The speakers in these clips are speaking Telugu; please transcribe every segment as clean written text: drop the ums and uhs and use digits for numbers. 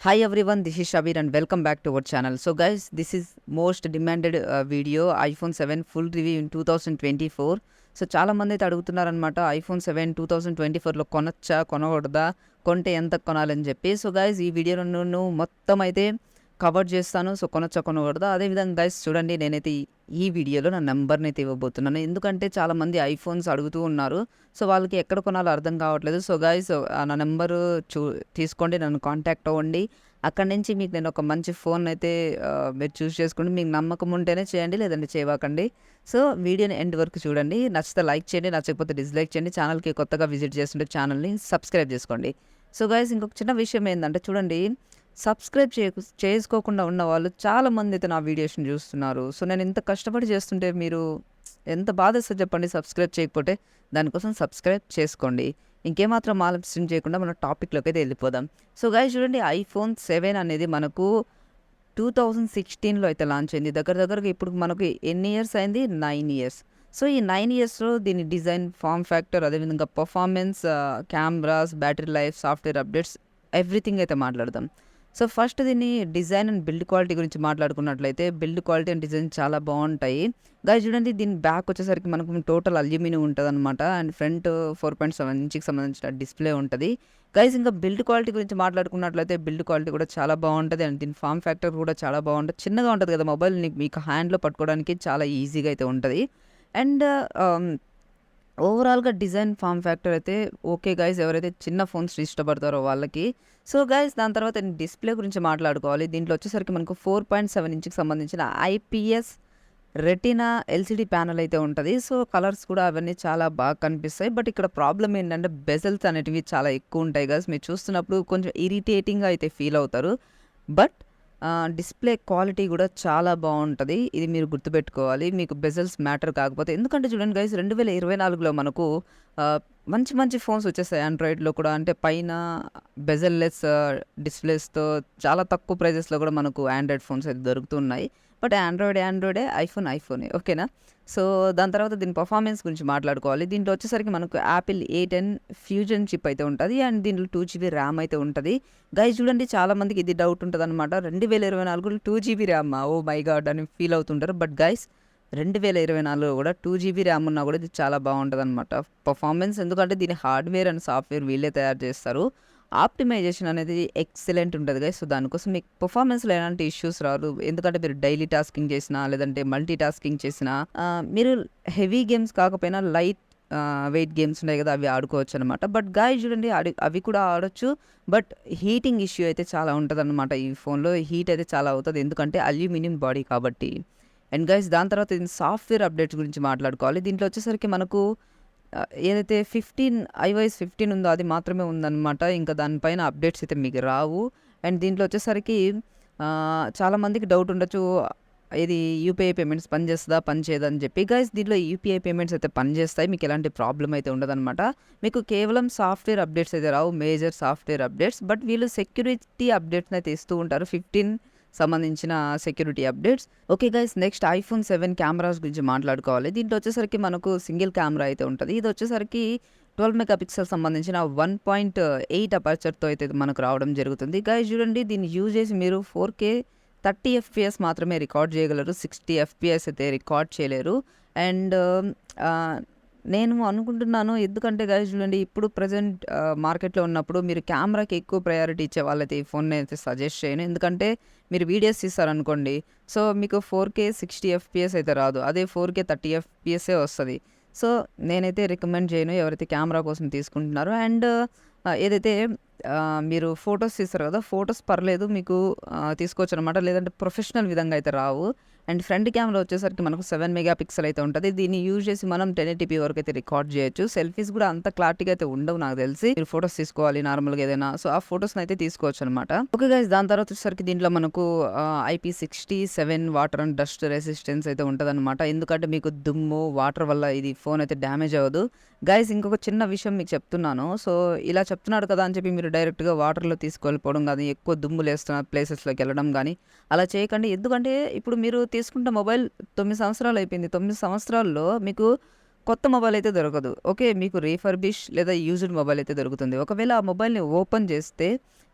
Hi everyone, this is Shabir and welcome back to our channel. So guys, this is most demanded video iPhone 7 full review in 2024. So చాలా మంది అయితే అడుగుతున్నారనమాట ఐఫోన్ 7 2024లో కొనొచ్చా కొనకూడదా కొంటే ఎంత కొనాలని చెప్పి. సో గైస్ ఈ వీడియోలో నేను మొత్తం అయితే కవర్ చేస్తాను. సో కొనొచ్చా కొనకూడదా. అదేవిధంగా గైస్ చూడండి, నేనైతే ఈ వీడియోలో నా నెంబర్ని అయితే ఇవ్వబోతున్నాను. ఎందుకంటే చాలామంది ఐఫోన్స్ అడుగుతూ ఉన్నారు. సో వాళ్ళకి ఎక్కడ కొనాలో అర్థం కావట్లేదు. సో గైస్ నా నెంబరు తీసుకోండి, నన్ను కాంటాక్ట్ అవ్వండి. అక్కడి నుంచి మీకు నేను ఒక మంచి ఫోన్ అయితే మీరు చూస్ చేసుకోండి. మీకు నమ్మకం ఉంటేనే చేయండి, లేదంటే చేయకండి. సో వీడియోని ఎండ్ వరకు చూడండి. నచ్చితే లైక్ చేయండి, నచ్చకపోతే డిస్లైక్ చేయండి. ఛానల్కి కొత్తగా విజిట్ చేస్తుంటే ఛానల్ని సబ్స్క్రైబ్ చేసుకోండి. సో గైస్ ఇంకొక చిన్న విషయం ఏంటంటే చూడండి, సబ్స్క్రైబ్ చేసుకోకుండా ఉన్న వాళ్ళు చాలామంది అయితే నా వీడియోస్ని చూస్తున్నారు. సో నేను ఇంత కష్టపడి చేస్తుంటే మీరు ఎంత బాధేస్తుంది చెప్పండి సబ్స్క్రైబ్ చేయకపోతే. దానికోసం సబ్స్క్రైబ్ చేసుకోండి. ఇంకేమాత్రం ఆలస్యం చేయకుండా మన టాపిక్లోకి అయితే వెళ్ళిపోదాం. సో గైస్ చూడండి, ఐఫోన్ 7 అనేది మనకు 2016లో అయితే లాంచ్ అయింది. దగ్గరగా ఇప్పుడు మనకు ఎన్ని ఇయర్స్ అయింది? 9 ఇయర్స్. సో ఈ 9 ఇయర్స్లో దీని డిజైన్, ఫామ్ ఫ్యాక్టర్, అదేవిధంగా performance, cameras, battery life, software updates, everything అయితే మాట్లాడదాం. సో ఫస్ట్ దీన్ని డిజైన్ అండ్ బిల్డ్ క్వాలిటీ గురించి మాట్లాడుకున్నట్లయితే బిల్డ్ క్వాలిటీ అండ్ డిజైన్ చాలా బాగుంటాయి. గైస్ చూడండి, దీని బ్యాక్ వచ్చేసరికి మనకు టోటల్ అల్యూమినియం ఉంటుంది అనమాట. అండ్ ఫ్రంట్ 4.7 ఇంచ్కి సంబంధించిన డిస్ప్లే ఉంటుంది. గైస్ ఇంకా బిల్డ్ క్వాలిటీ గురించి మాట్లాడుకున్నట్లయితే బిల్డ్ క్వాలిటీ కూడా చాలా బాగుంటుంది. అండ్ దీని ఫామ్ ఫ్యాక్టర్ కూడా చాలా బాగుంటుంది. చిన్నగా ఉంటుంది కదా మొబైల్, మీకు హ్యాండ్లో పట్టుకోవడానికి చాలా ఈజీగా అయితే ఉంటుంది. అండ్ ఓవరాల్గా డిజైన్, ఫామ్ ఫ్యాక్టర్ అయితే ఓకే గైస్, ఎవరైతే చిన్న ఫోన్స్ ఇష్టపడతారో వాళ్ళకి. సో గైస్ దాని తర్వాత డిస్ప్లే గురించి మాట్లాడుకోవాలి. దీంట్లో వచ్చేసరికి మనకు 4.7 ఇంచ్కి సంబంధించిన ఐపీఎస్ రెటినా ఎల్సిడి ప్యానల్ అయితే ఉంటుంది. సో కలర్స్ కూడా అవన్నీ చాలా బాగా కనిపిస్తాయి. బట్ ఇక్కడ ప్రాబ్లం ఏంటంటే బెజల్స్ అనేటివి చాలా ఎక్కువ ఉంటాయి గైస్. మీరు చూస్తున్నప్పుడు కొంచెం ఇరిటేటింగ్గా అయితే ఫీల్ అవుతారు. బట్ డిస్ప్లే క్వాలిటీ కూడా చాలా బాగుంటుంది. ఇది మీరు గుర్తుపెట్టుకోవాలి, మీకు బెజల్స్ మ్యాటర్ కాకపోతే. ఎందుకంటే చూడండి గైస్, 2024లో మనకు మంచి ఫోన్స్ వచ్చేస్తాయి ఆండ్రాయిడ్లో కూడా. అంటే పైన బెజల్లెస్ డిస్ప్లేస్తో చాలా తక్కువ ప్రైజెస్లో కూడా మనకు ఆండ్రాయిడ్ ఫోన్స్ అయితే దొరుకుతున్నాయి. బట్ ఆండ్రాయిడే, ఐఫోనే, ఓకేనా. సో దాని తర్వాత దీని పర్ఫార్మెన్స్ గురించి మాట్లాడుకోవాలి. దీంట్లో వచ్చేసరికి మనకు యాపిల్ A10 ఫ్యూజన్ చిప్ అయితే ఉంటుంది. అండ్ దీంట్లో 2GB ర్యామ్ అయితే ఉంటుంది. గైస్ చూడండి, చాలామందికి ఇది డౌట్ ఉంటుంది అనమాట, 2024లో 2GB RAM, oh my god అని ఫీల్ అవుతుంటారు. బట్ గైస్ 2024లో కూడా 2GB ర్యామ్ ఉన్నా కూడా ఇది చాలా బాగుంటుంది అనమాట పర్ఫార్మెన్స్. ఎందుకంటే దీని హార్డ్వేర్ అండ్ సాఫ్ట్వేర్ వీళ్ళే తయారు చేస్తారు. ఆప్టిమైజేషన్ అనేది ఎక్సలెంట్ ఉంటుంది గైస్. సో దానికోసం మీకు పర్ఫార్మెన్స్లో ఎలాంటి ఇష్యూస్ రాదు. ఎందుకంటే మీరు డైలీ టాస్కింగ్ చేసినా, లేదంటే మల్టీ టాస్కింగ్ చేసినా, మీరు హెవీ గేమ్స్ కాకపోయినా లైట్ వెయిట్ గేమ్స్ ఉన్నాయి కదా, అవి ఆడుకోవచ్చు అనమాట. బట్ గైస్ చూడండి, అవి కూడా ఆడొచ్చు. బట్ హీటింగ్ ఇష్యూ అయితే చాలా ఉంటుంది అనమాట. ఈ ఫోన్లో హీట్ అయితే చాలా అవుతుంది, ఎందుకంటే అల్యూమినియం బాడీ కాబట్టి. అండ్ గైస్ దాని తర్వాత సాఫ్ట్వేర్ అప్డేట్స్ గురించి మాట్లాడుకోవాలి. దీంట్లో వచ్చేసరికి మనకు ఏదైతే iOS 15 ఉందో అది మాత్రమే ఉందన్నమాట. ఇంకా దానిపైన అప్డేట్స్ అయితే మీకు రావు. అండ్ దీంట్లో వచ్చేసరికి చాలామందికి డౌట్ ఉండొచ్చు, ఇది యూపీఐ పేమెంట్స్ పనిచేయదా అని చెప్పి. గైస్ దీంట్లో యూపీఐ పేమెంట్స్ అయితే పనిచేస్తాయి, మీకు ఎలాంటి ప్రాబ్లం అయితే ఉండదన్నమాట. మీకు కేవలం సాఫ్ట్వేర్ అప్డేట్స్ అయితే రావు, మేజర్ సాఫ్ట్వేర్ అప్డేట్స్. బట్ వీళ్ళు సెక్యూరిటీ అప్డేట్స్ని అయితే ఇస్తూ ఉంటారు, 15 సంబంధించిన security updates. Okay guys, next iPhone 7 cameras గురించి మాట్లాడుకోవాలి. దీంట్లో వచ్చేసరికి మనకు సింగిల్ కెమెరా అయితే ఉంటుంది. ఇది వచ్చేసరికి 12 మెగాపిక్సెల్ సంబంధించిన 1.8 అపర్చర్తో అయితే మనకు రావడం జరుగుతుంది. గైస్ చూడండి, దీన్ని యూజ్ చేసి మీరు 4K 30 FPS మాత్రమే రికార్డ్ చేయగలరు, 60 FPS అయితే రికార్డ్ చేయలేరు. అండ్ నేను అనుకుంటున్నాను, ఎందుకంటే గైస్ చూడండి, ఇప్పుడు ప్రజెంట్ మార్కెట్లో ఉన్నప్పుడు మీరు కెమెరాకి ఎక్కువ ప్రయారిటీ ఇచ్చే వాళ్ళైతే ఈ ఫోన్ని అయితే సజెస్ట్ చేయను. ఎందుకంటే మీరు వీడియోస్ తీస్తారనుకోండి, సో మీకు 4K 60 FPS అయితే రాదు, అదే 4K 30 FPS వస్తుంది. సో నేనైతే రికమెండ్ చేయను ఎవరైతే కెమెరా కోసం తీసుకుంటున్నారో. అండ్ ఏదైతే మీరు ఫొటోస్ తీస్తారు కదా, ఫొటోస్ పర్లేదు మీకు తీసుకోవచ్చు అనమాట, లేదంటే ప్రొఫెషనల్ విధంగా అయితే రావు. అండ్ ఫ్రంట్ కెమెరా వచ్చేసరికి మనకు 7 మెగాపిక్సెల్ అయితే ఉంటుంది. దీన్ని యూజ్ చేసి మనం 1080p వరకు అయితే రికార్డ్ చేయొచ్చు. సెల్ఫీస్ కూడా అంత క్లారిటీగా అయితే ఉండవు నాకు తెలిసి. మీరు ఫొటోస్ తీసుకోవాలి నార్మల్గా ఏదైనా, సో ఆ ఫొటోస్ని అయితే తీసుకోవచ్చు అనమాట. ఓకే గైస్, దాని తర్వాత వచ్చేసరికి దీంట్లో మనకు IP67 water and dust resistance అయితే ఉంటుంది అనమాట. ఎందుకంటే మీకు దుమ్ము, వాటర్ వల్ల ఇది ఫోన్ అయితే డ్యామేజ్ అవ్వదు. గైస్ ఇంకొక చిన్న విషయం మీకు చెప్తున్నాను. సో ఇలా చెప్తున్నాడు కదా అని చెప్పి మీరు డైరెక్ట్గా వాటర్లో తీసుకెళ్ళిపోవడం కానీ, ఎక్కువ దుమ్ము లేస్తున్న ప్లేసెస్లోకి వెళ్ళడం కానీ అలా చేయకండి. ఎందుకంటే ఇప్పుడు మీరు తీసుకుంటే మొబైల్ 9 సంవత్సరాలు అయిపోయింది. 9 సంవత్సరాల్లో మీకు కొత్త మొబైల్ అయితే దొరకదు. ఓకే, మీకు రీఫర్బిష్ లేదా యూజ్డ్ మొబైల్ అయితే దొరుకుతుంది. ఒకవేళ ఆ మొబైల్ని ఓపెన్ చేస్తే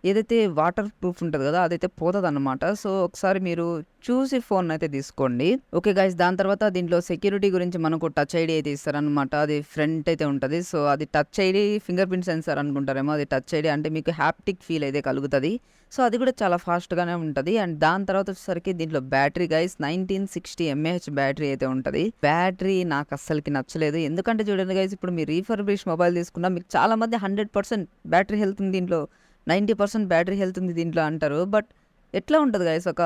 ఏదైతే వాటర్ ప్రూఫ్ ఉంటది గదా! అదైతే పోతదనమాట. సో, ఒకసారి మీరు చూసి ఫోనయితే తీసుకోండి. ఓకే గైస్, దాని తర్వాత దీంట్లో సెక్యూరిటీ గురించి మనకు టచ్ ఐడీ అయితే ఇస్తారనమాట. అది ఫ్రంట్ అయితే ఉంటది. సో, అది touch ID finger print censor అనుకుంటారేమో. అది టచ్ ఐడీ అంటే మీకు హ్యాప్టిక్ ఫీల్ అయితే కలుగుతది. సో, అది కూడా చాలా ఫాస్ట్‌గానే ఉంటది. అండ్ దాని తర్వాత వచ్చేసరికి దీంట్లో బ్యాటరీ గైస్ 1960 ఎంఏహెచ్ బ్యాటరీ అయితే ఉంటది. బ్యాటరీ నాకు అస్సలకి నచ్చలేదు. ఎందుకంటే చూడండి గైస్, ఇప్పుడు మీరు రీఫర్బిష్ మొబైల్ తీసుకున్నా మీకు చాలా మంది 100% బ్యాటరీ హెల్త్ ఉంది దీంట్లో, 90% బ్యాటరీ హెల్త్ ఉంది దీంట్లో అంటారు. బట్ ఎట్లా ఉంటది గైస్, ఒక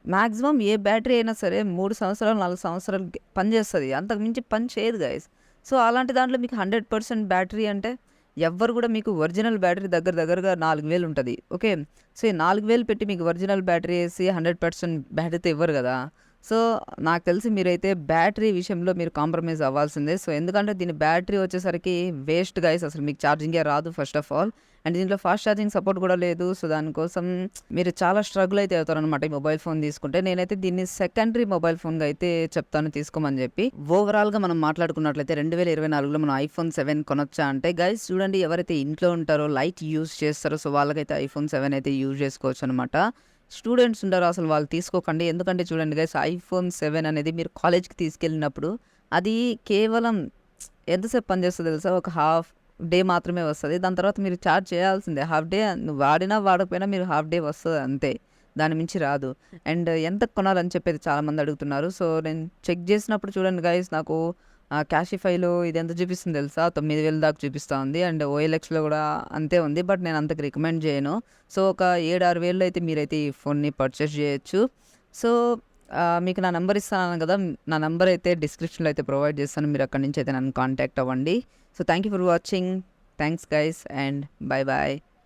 మాక్సిమం ఏ బ్యాటరీ అయినా సరే 3 సంవత్సరాలు, 4 సంవత్సరాలు పనిచేస్తది. అంతకు మించి పని చేయదు గైస్. సో, అలాంటి దాంట్లో మీకు 100% బ్యాటరీ అంటే ఎవ్వరు కూడా మీకు ఒరిజినల్ బ్యాటరీ దగ్గరగా 4000 ఉంటది. ఓకే. సో, ఈ 4000 పెట్టి మీకు ఒరిజినల్ బ్యాటరీ ఏసి 100% బ్యాటరీతో ఇవ్వరు గదా! సో, నాకు తెలిసి మీరైతే బ్యాటరీ విషయంలో మీరు కాంప్రమైజ్ అవ్వాల్సిందే. సో, ఎందుకంటే దీని బ్యాటరీ వచ్చేసరికి వేస్ట్ గైస్, అసలు మీకు ఛార్జింగే రాదు ఫస్ట్ ఆఫ్ ఆల్. అండ్ దీంట్లో ఫాస్ట్ ఛార్జింగ్ సపోర్ట్ కూడా లేదు. సో, దానికోసం మీరు చాలా స్ట్రగుల్ అయితే అవుతారనమాట ఈ మొబైల్ ఫోన్ తీసుకుంటే. నేనైతే దీన్ని సెకండరీ మొబైల్ ఫోన్‌గా అయితే చెప్తాను తీసుకోమని చెప్పి. ఓవరాల్‌గా మనం మాట్లాడుకున్నట్లయితే 2024లో మనం ఐఫోన్ 7 కొనొచ్చా అంటే గైస్ చూడండి, ఎవరైతే ఇంట్లో ఉంటారో, లైట్ యూజ్ చేస్తారో సో, వాళ్ళకైతే ఐఫోన్ 7 అయితే యూజ్ చేసుకోవచ్చనమాట. స్టూడెంట్స్ ఉంటారు, అసలు వాళ్ళు తీసుకోకండి. ఎందుకంటే చూడండి గైస్, ఐఫోన్ 7 అనేది మీరు కాలేజ్‌కి తీసుకెళ్ళినప్పుడు అది కేవలం ఎంతసేపు పనిచేస్తదో తెలుసా? ఒక హాఫ్ డే మాత్రమే వస్తది. దాని తర్వాత మీరు ఛార్జ్ చేయాల్సిందే. హాఫ్ డే నువ్వు వాడినా, వాడకపోయినా మీరు హాఫ్ డే వస్తది అంతే. దాని మించి రాదు. అండ్ ఎంతకు కొనాలని చెప్పేది చాలామంది అడుగుతున్నారు. సో, నేను చెక్ చేసినప్పుడు చూడండి గైస్, నాకు క్యాషిఫైలో ఇది ఎంత చూపిస్తుంది తెలుసా? 9000 దాకా చూపిస్తా ఉంది. అండ్ ఓఎల్ఎక్స్‌లో కూడా అంతే ఉంది. బట్ నేను అంతకు రికమెండ్ చేయను. సో, ఒక 7, 6000లో అయితే మీరైతే ఈ ఫోన్‌ని పర్చేస్ చేయొచ్చు. సో, మీకు నా నంబర్ ఇస్తానన్నాను కదా! నా నంబర్ అయితే డిస్క్రిప్షన్‌లో అయితే ప్రొవైడ్ చేస్తాను. మీరు అక్కడి నుంచి అయితే నన్ను కాంటాక్ట్ అవ్వండి. So, thank you for watching. Thanks guys and by by.